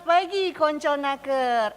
pagi konco naker.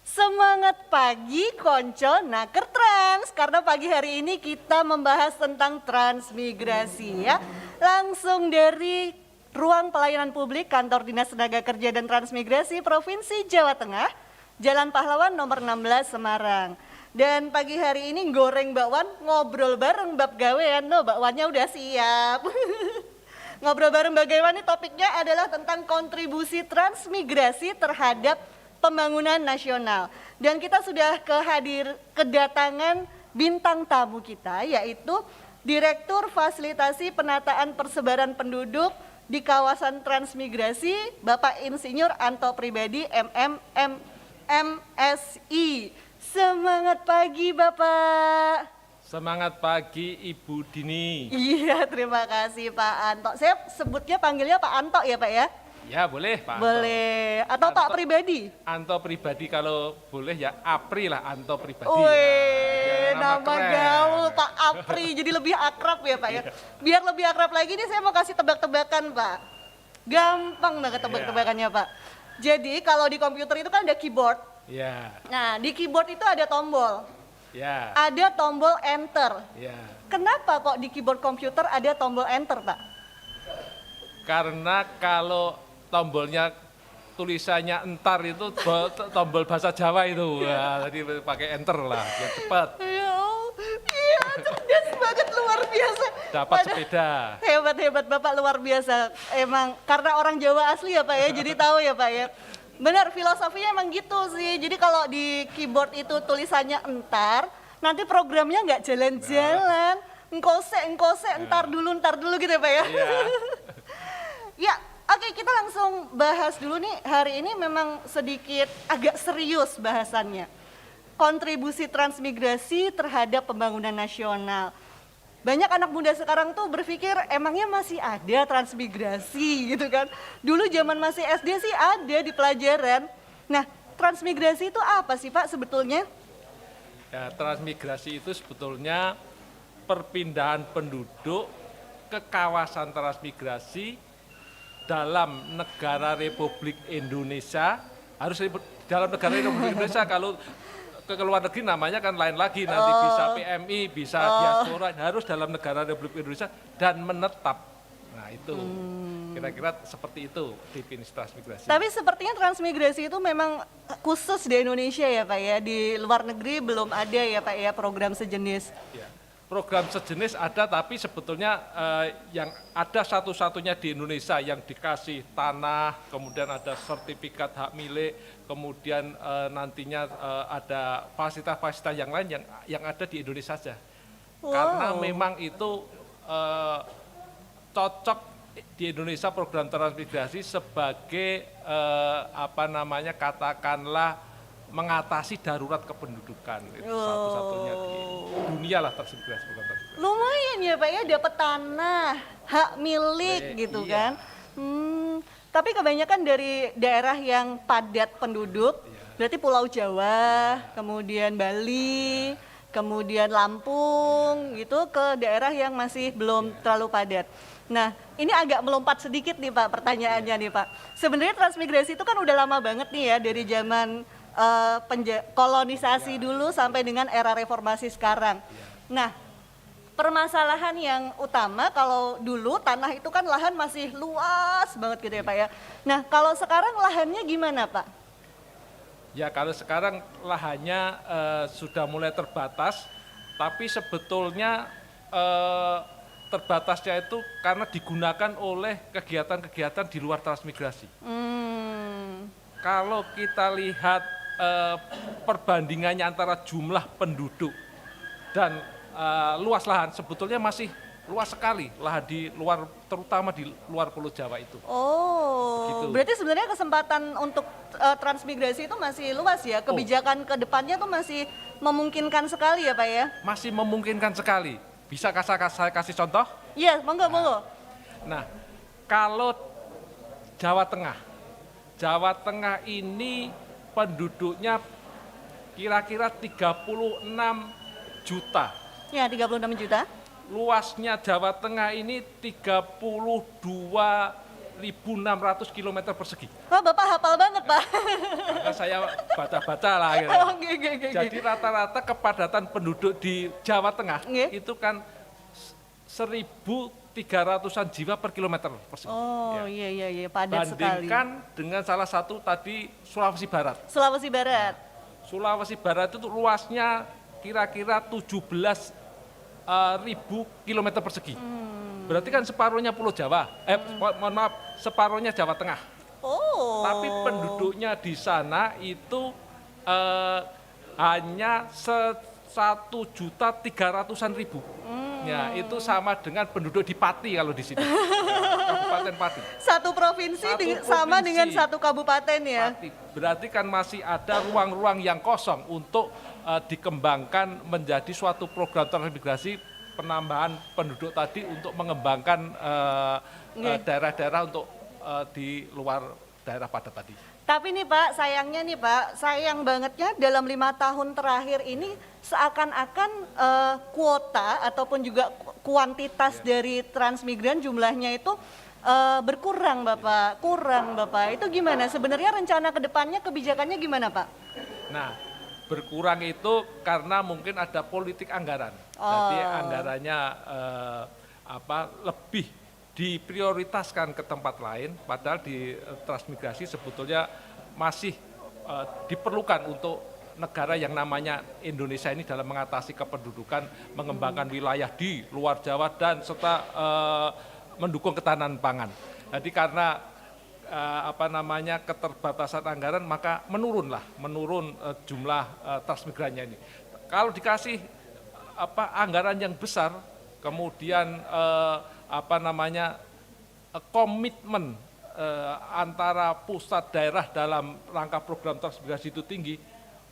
Semangat pagi konco naker trans. Karena pagi hari ini kita membahas tentang transmigrasi ya. Langsung dari Ruang Pelayanan Publik Kantor Dinas Tenaga Kerja dan Transmigrasi Provinsi Jawa Tengah, Jalan Pahlawan nomor 16 Semarang. Dan pagi hari ini goreng bakwan, ngobrol bareng bab gawean. No, bakwannya udah siap. Ngobrol bareng bagaimana nih, topiknya adalah tentang kontribusi transmigrasi terhadap pembangunan nasional. Dan kita sudah kedatangan bintang tamu kita, yaitu Direktur Fasilitasi Penataan Persebaran Penduduk di Kawasan Transmigrasi, Bapak Insinyur Anto Pribadi MSI. Semangat pagi Bapak. Semangat pagi Ibu Dini. Iya, terima kasih Pak Anto. Saya sebutnya panggilnya Pak Anto ya Pak ya? Ya boleh Pak Anto. Boleh. Atau Pak Pribadi? Anto Pribadi kalau boleh ya Apri lah, Anto Pribadi. Wih, ya. nama gaul Pak Apri. Jadi lebih akrab ya Pak ya? Biar lebih akrab lagi nih saya mau kasih tebak-tebakan Pak. Gampang banget tebak-tebakannya Pak. Jadi kalau di komputer itu kan ada keyboard. Ya. Nah di keyboard itu ada tombol. Ya. Ada tombol enter. Ya. Kenapa kok di keyboard komputer ada tombol enter Pak? Karena kalau tombolnya tulisannya entar itu tombol bahasa Jawa itu. Wah, tadi pakai enter lah, biar cepat. Iya, cerdas banget, luar biasa. Dapat sepeda. Hebat Bapak, luar biasa. Emang karena orang Jawa asli ya Pak ya, jadi tahu ya Pak ya. Benar, filosofinya emang gitu sih. Jadi kalau di keyboard itu tulisannya entar, nanti programnya nggak jalan-jalan. Engkose, entar dulu gitu ya Pak ya. Iya. Ya, oke, kita langsung bahas dulu nih. Hari ini memang sedikit agak serius bahasannya. Kontribusi transmigrasi terhadap pembangunan nasional. Banyak anak muda sekarang tuh berpikir emangnya masih ada transmigrasi gitu kan. Dulu zaman masih SD sih ada di pelajaran. Nah, transmigrasi itu apa sih Pak sebetulnya? Ya, transmigrasi itu sebetulnya perpindahan penduduk ke kawasan transmigrasi dalam negara Republik Indonesia. Harus dalam negara Republik Indonesia, kalau ke luar negeri namanya kan lain lagi, nanti bisa PMI, bisa diaspora, harus dalam negara Republik Indonesia dan menetap. Nah itu kira-kira seperti itu definisi transmigrasi. Tapi sepertinya transmigrasi itu memang khusus di Indonesia ya Pak ya, di luar negeri belum ada ya Pak ya program sejenis. Ya. Program sejenis ada, tapi sebetulnya yang ada satu-satunya di Indonesia yang dikasih tanah, kemudian ada sertifikat hak milik, kemudian nantinya ada fasilitas-fasilitas yang lain yang ada di Indonesia saja. Wow. Karena memang itu cocok di Indonesia program transmigrasi sebagai katakanlah mengatasi darurat kependudukan. Itu satu-satunya di dunia lah transmigrasi. Lumayan ya Pak ya, dapat tanah, hak milik gitu iya. kan. Tapi kebanyakan dari daerah yang padat penduduk, berarti Pulau Jawa, kemudian Bali, kemudian Lampung gitu, ke daerah yang masih belum terlalu padat. Nah, ini agak melompat sedikit nih Pak pertanyaannya nih Pak. Sebenarnya transmigrasi itu kan udah lama banget nih ya, dari zaman kolonisasi dulu sampai dengan era reformasi sekarang. Nah, permasalahan yang utama kalau dulu tanah itu kan lahan masih luas banget gitu ya Pak ya. Nah, kalau sekarang lahannya gimana Pak? Ya, kalau sekarang lahannya sudah mulai terbatas, tapi sebetulnya terbatasnya itu karena digunakan oleh kegiatan-kegiatan di luar transmigrasi. Kalau kita lihat perbandingannya antara jumlah penduduk dan luas lahan, sebetulnya masih luas sekali lahan di luar, terutama di luar Pulau Jawa itu. Gitu. Berarti sebenarnya kesempatan untuk transmigrasi itu masih luas ya, kebijakan ke depannya tuh masih memungkinkan sekali ya Pak ya? Masih memungkinkan sekali. Bisa saya kasih contoh? Iya, monggo. Nah, kalau Jawa Tengah ini penduduknya kira-kira 36 juta. Ya, 36 juta. Luasnya Jawa Tengah ini 32 1.600 km persegi. Wah, Bapak hafal banget, Pak. Karena saya baca-baca lah. Gitu. Oke, oke, oke. Jadi rata-rata kepadatan penduduk di Jawa Tengah Nggih. itu kan 1.300-an jiwa per kilometer persegi. Oh, Ya. iya, padat sekali. Bandingkan dengan salah satu tadi Sulawesi Barat. Sulawesi Barat. Sulawesi Barat itu luasnya kira-kira 17.000 kilometer persegi. Berarti kan separuhnya Pulau Jawa. Mohon maaf, separuhnya Jawa Tengah. Oh. Tapi penduduknya di sana itu hanya 1.300.000. Ya, itu sama dengan penduduk di Pati kalau di sini. Kabupaten Pati. Satu provinsi sama provinsi. dengan satu kabupaten ya. Pati. Berarti kan masih ada ruang-ruang yang kosong untuk dikembangkan menjadi suatu program transmigrasi penambahan penduduk tadi untuk mengembangkan daerah-daerah untuk di luar daerah padat tadi. Tapi nih Pak, sayangnya nih Pak, sayang bangetnya dalam 5 tahun terakhir ini seakan-akan kuota ataupun juga kuantitas dari transmigran jumlahnya itu berkurang Bapak, kurang Bapak. Itu gimana? Sebenarnya rencana ke depannya kebijakannya gimana Pak? Nah, berkurang itu karena mungkin ada politik anggaran. Jadi anggarannya lebih diprioritaskan ke tempat lain, padahal di transmigrasi sebetulnya masih diperlukan untuk negara yang namanya Indonesia ini dalam mengatasi kependudukan, mengembangkan wilayah di luar Jawa dan serta mendukung ketahanan pangan. Jadi karena keterbatasan anggaran maka menurun jumlah transmigrannya ini. Kalau dikasih anggaran yang besar, kemudian komitmen antara pusat daerah dalam rangka program transmigrasi itu tinggi,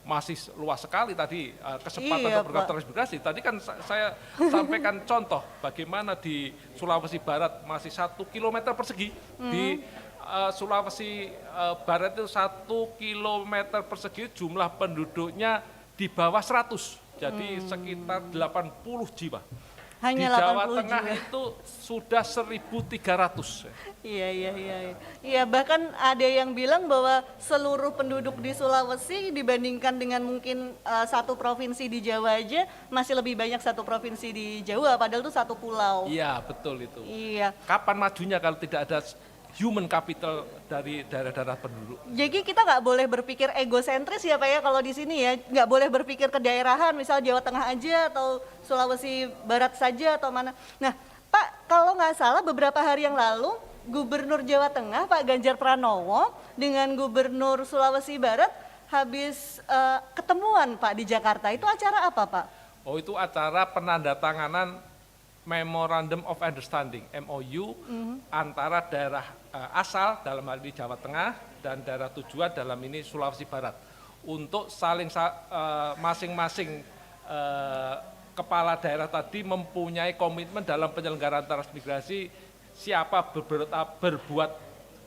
masih luas sekali tadi kesempatan untuk program transmigrasi. Tadi kan saya sampaikan contoh bagaimana di Sulawesi Barat masih 1 kilometer persegi, di Sulawesi Barat itu 1 kilometer persegi jumlah penduduknya di bawah 100, jadi sekitar 80 jiwa. Hanya di Jawa 80 Tengah jiwa. itu sudah 1.300. Iya, bahkan ada yang bilang bahwa seluruh penduduk di Sulawesi dibandingkan dengan mungkin satu provinsi di Jawa aja masih lebih banyak satu provinsi di Jawa, padahal itu satu pulau. Iya, betul itu. Iya. Kapan majunya kalau tidak ada human capital dari daerah-daerah penduduk? Jadi kita nggak boleh berpikir egosentris ya Pak ya kalau di sini ya, nggak boleh berpikir kedaerahan, misal Jawa Tengah aja atau Sulawesi Barat saja atau mana. Nah Pak, kalau nggak salah beberapa hari yang lalu Gubernur Jawa Tengah Pak Ganjar Pranowo dengan Gubernur Sulawesi Barat habis ketemuan Pak di Jakarta. Itu acara apa Pak? Oh, itu acara penandatanganan Memorandum of Understanding (MOU) antara daerah asal dalam hal ini Jawa Tengah dan daerah tujuan dalam ini Sulawesi Barat untuk saling masing-masing kepala daerah tadi mempunyai komitmen dalam penyelenggaraan transmigrasi, siapa berbuat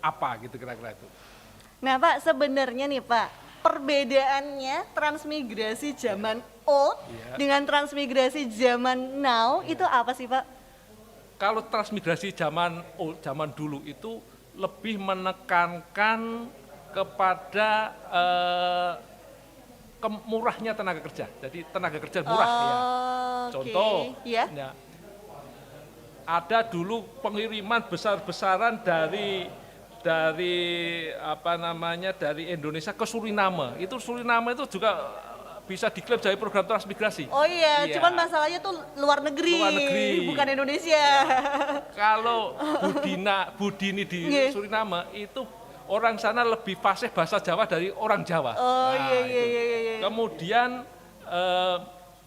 apa gitu kira-kira itu. Nah Pak, sebenarnya nih Pak, perbedaannya transmigrasi zaman old dengan transmigrasi zaman now itu apa sih Pak? Kalau transmigrasi zaman dulu itu lebih menekankan kepada murahnya tenaga kerja. Jadi tenaga kerja murah ya. Contoh, ya, ada dulu pengiriman besar-besaran dari Indonesia ke Suriname. Itu Suriname itu juga bisa diklaim dari program transmigrasi. Oh iya, cuman masalahnya tuh luar negeri, bukan Indonesia. Kalau Budini di Suriname itu orang sana lebih fasih bahasa Jawa dari orang Jawa. Oh iya. Kemudian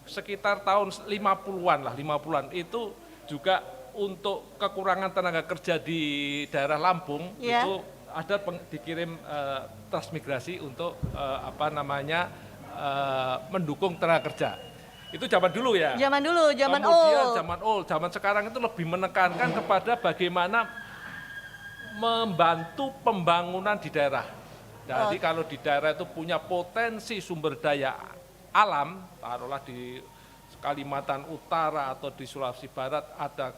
sekitar tahun 50-an itu juga untuk kekurangan tenaga kerja di daerah Lampung itu ada dikirim transmigrasi untuk mendukung tenaga kerja. Itu zaman dulu ya. Zaman dulu, zaman old. Zaman sekarang itu lebih menekankan kepada bagaimana membantu pembangunan di daerah. Jadi kalau di daerah itu punya potensi sumber daya alam, taruhlah di Kalimantan Utara atau di Sulawesi Barat ada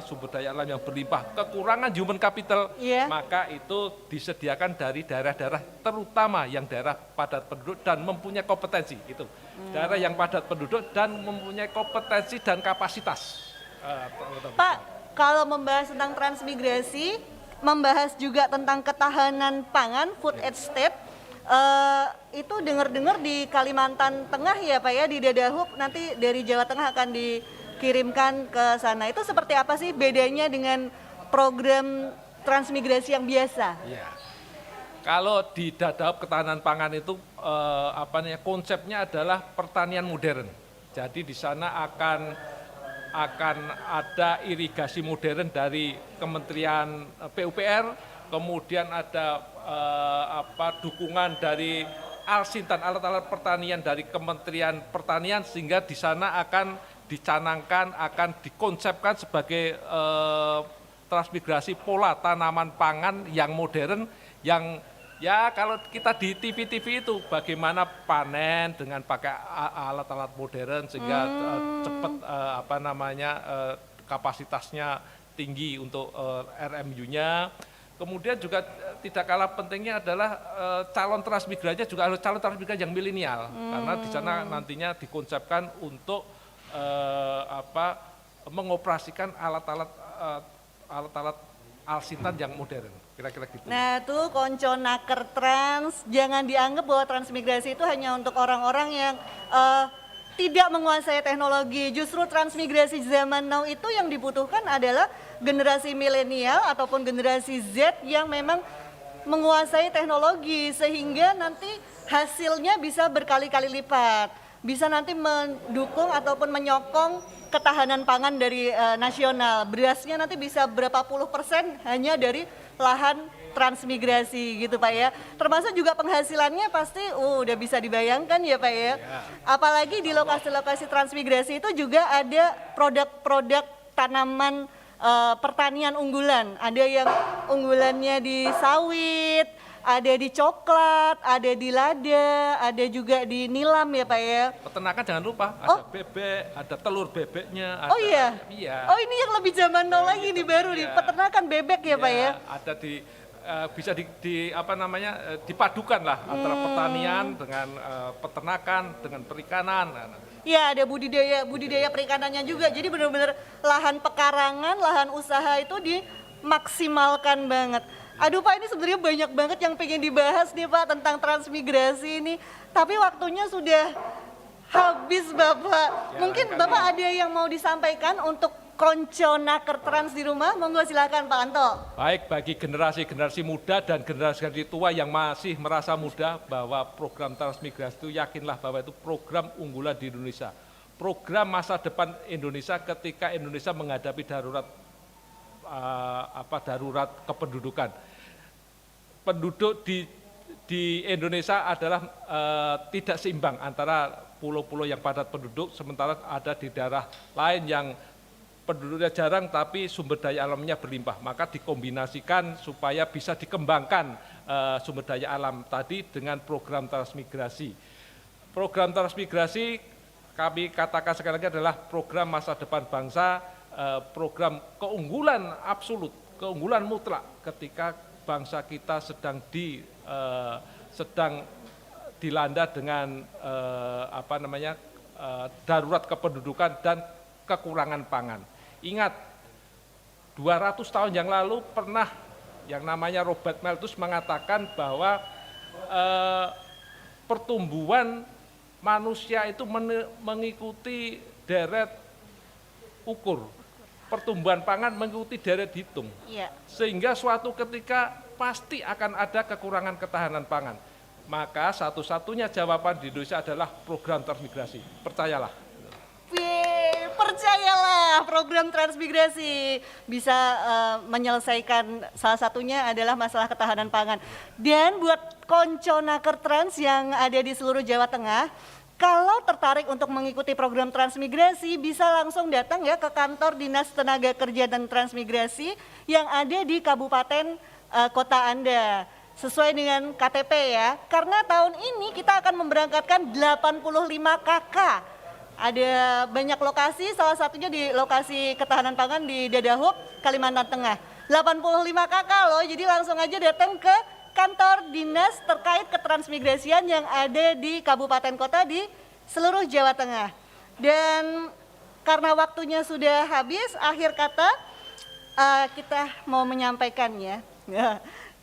sumber daya alam yang berlimpah, kekurangan human capital, maka itu disediakan dari daerah-daerah terutama yang daerah padat penduduk dan mempunyai kompetensi itu. Daerah yang padat penduduk dan mempunyai kompetensi dan kapasitas. Pak, kalau membahas tentang transmigrasi, membahas juga tentang ketahanan pangan, food at state, itu dengar-dengar di Kalimantan Tengah ya Pak ya, di Dadahub nanti dari Jawa Tengah akan dikirimkan ke sana. Itu seperti apa sih bedanya dengan program transmigrasi yang biasa? Ya. Kalau di Dadahub ketahanan pangan itu konsepnya adalah pertanian modern. Jadi di sana akan ada irigasi modern dari Kementerian PUPR, kemudian ada dukungan dari Alsintan, alat-alat pertanian dari Kementerian Pertanian, sehingga di sana akan dicanangkan, akan dikonsepkan sebagai transmigrasi pola tanaman pangan yang modern, yang ya kalau kita di TV-TV itu bagaimana panen dengan pakai alat-alat modern sehingga cepat kapasitasnya tinggi untuk RMU-nya. Kemudian juga tidak kalah pentingnya adalah calon transmigrasinya juga harus calon transmigrasi yang milenial, karena di sana nantinya dikonsepkan untuk mengoperasikan alat-alat Alsintan yang modern, kira-kira gitu. Nah tuh konco naker trans, jangan dianggap bahwa transmigrasi itu hanya untuk orang-orang yang tidak menguasai teknologi. Justru transmigrasi zaman now itu yang dibutuhkan adalah generasi milenial ataupun generasi Z yang memang menguasai teknologi, sehingga nanti hasilnya bisa berkali-kali lipat, bisa nanti mendukung ataupun menyokong ketahanan pangan dari nasional. Berasnya nanti bisa berapa puluh % hanya dari lahan transmigrasi gitu Pak ya. Termasuk juga penghasilannya pasti udah bisa dibayangkan ya Pak ya. Apalagi di lokasi-lokasi transmigrasi itu juga ada produk-produk tanaman pertanian unggulan. Ada yang unggulannya di sawit, ada di coklat, ada di lada, ada juga di nilam ya Pak ya. Peternakan jangan lupa, ada bebek, ada telur bebeknya. Oh iya? Oh ini yang lebih zaman now lagi nih baru nih, peternakan bebek ya Pak ya. Ada bisa dipadukan lah antara pertanian dengan peternakan dengan perikanan. Ya ada budidaya perikanannya juga. Jadi benar-benar lahan pekarangan, lahan usaha itu dimaksimalkan banget. Aduh Pak, ini sebenarnya banyak banget yang pengen dibahas nih Pak tentang transmigrasi ini. Tapi waktunya sudah habis Bapak. Mungkin Bapak ada yang mau disampaikan untuk konco naker trans di rumah? Monggo silakan Pak Anto. Baik, bagi generasi muda dan generasi tua yang masih merasa muda, bahwa program transmigrasi itu yakinlah bahwa itu program unggulan di Indonesia. Program masa depan Indonesia ketika Indonesia menghadapi darurat kependudukan. Penduduk di Indonesia adalah tidak seimbang antara pulau-pulau yang padat penduduk, sementara ada di daerah lain yang penduduknya jarang tapi sumber daya alamnya berlimpah. Maka dikombinasikan supaya bisa dikembangkan sumber daya alam tadi dengan program transmigrasi. Program transmigrasi kami katakan sekali lagi adalah program masa depan bangsa, program keunggulan absolut, keunggulan mutlak ketika bangsa kita sedang dilanda dengan darurat kependudukan dan kekurangan pangan. Ingat, 200 tahun yang lalu pernah yang namanya Robert Malthus mengatakan bahwa pertumbuhan manusia itu mengikuti deret ukur. Pertumbuhan pangan mengikuti deret hitung. Sehingga suatu ketika pasti akan ada kekurangan ketahanan pangan. Maka satu-satunya jawaban di Indonesia adalah program transmigrasi. Percayalah. Percayalah, program transmigrasi bisa menyelesaikan, salah satunya adalah masalah ketahanan pangan. Dan buat konco naker trans yang ada di seluruh Jawa Tengah, kalau tertarik untuk mengikuti program transmigrasi, bisa langsung datang ya ke kantor Dinas Tenaga Kerja dan Transmigrasi yang ada di kabupaten kota Anda. Sesuai dengan KTP ya, karena tahun ini kita akan memberangkatkan 85 KK Ada banyak lokasi, salah satunya di lokasi ketahanan pangan di Dadahub, Kalimantan Tengah. 85 kakak loh, jadi langsung aja datang ke kantor dinas terkait ketransmigrasian yang ada di kabupaten kota di seluruh Jawa Tengah. Dan karena waktunya sudah habis, akhir kata kita mau menyampaikannya.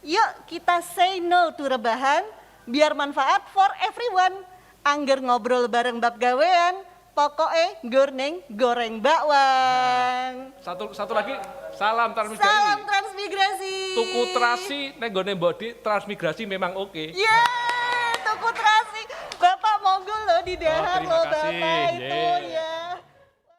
Yuk kita say no to rebahan, biar manfaat for everyone. Angger ngobrol bareng bab gawean, pokoknya goreng bakwan. Satu lagi, salam transmigrasi. Salam transmigrasi. Tuku terasi nenggone bodi transmigrasi memang oke. Tuku terasi. Bapak monggo loh di dahar terima loh kasih. Bapak itu Yeay.